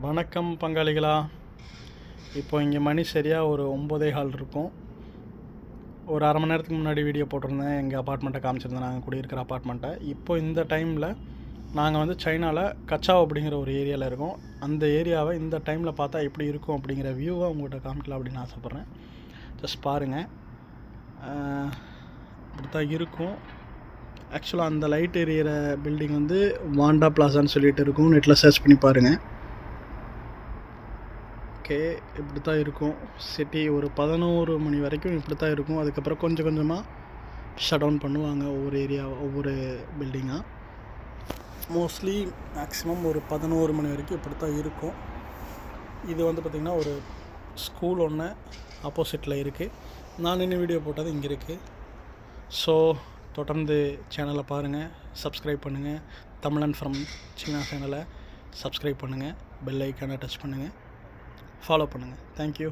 வணக்கம் பங்காளிகளா. இப்போ இங்கே மணி சரியாக ஒரு 9:15 இருக்கும். ஒரு அரை மணி நேரத்துக்கு முன்னாடி வீடியோ போட்டிருந்தேன், எங்கள் அப்பார்ட்மெண்ட்டை காமிச்சிருந்தேன், நாங்கள் குடியிருக்கிற அப்பார்ட்மெண்ட்டை. இப்போ இந்த டைமில் நாங்கள் வந்து சைனாவில் கச்சாவ் அப்படிங்கிற ஒரு ஏரியாவில் இருக்கோம். அந்த ஏரியாவை இந்த டைமில் பார்த்தா எப்படி இருக்கும் அப்படிங்கிற வியூவை உங்கள்கிட்ட காமிக்கலாம் அப்படின்னு ஆசைப்பட்றேன். ஜஸ்ட் பாருங்கள், இப்படி தான் இருக்கும். ஆக்சுவலாக அந்த லைட் எரியிற பில்டிங் வந்து வாண்டா பிளாசான்னு சொல்லிட்டு இருக்கும். நெட்டில் சர்ச் பண்ணி பாருங்கள். ஓகே, இப்படி தான் இருக்கும் சிட்டி. ஒரு 11 மணி வரைக்கும் இப்படி தான் இருக்கும். அதுக்கப்புறம் கொஞ்சம் கொஞ்சமாக ஷட் டவுன் பண்ணுவாங்க ஒவ்வொரு ஏரியா, ஒவ்வொரு பில்டிங்காக. மோஸ்ட்லி மேக்ஸிமம் ஒரு 11 மணி வரைக்கும் இப்படி தான் இருக்கும். இது வந்து பார்த்திங்கன்னா ஒரு ஸ்கூல் ஒன்று ஆப்போசிட்டில் இருக்குது. நான் இன்னும் வீடியோ போட்டது இங்கே இருக்குது. ஸோ தொடர்ந்து சேனலை பாருங்கள், சப்ஸ்கிரைப் பண்ணுங்கள். தமிழன் ஃப்ரம் சீனா சேனலை சப்ஸ்கிரைப் பண்ணுங்கள், பெல் ஐக்கானை டச் பண்ணுங்கள், ஃபாலோ பண்ணுங்கள். தேங்க்யூ.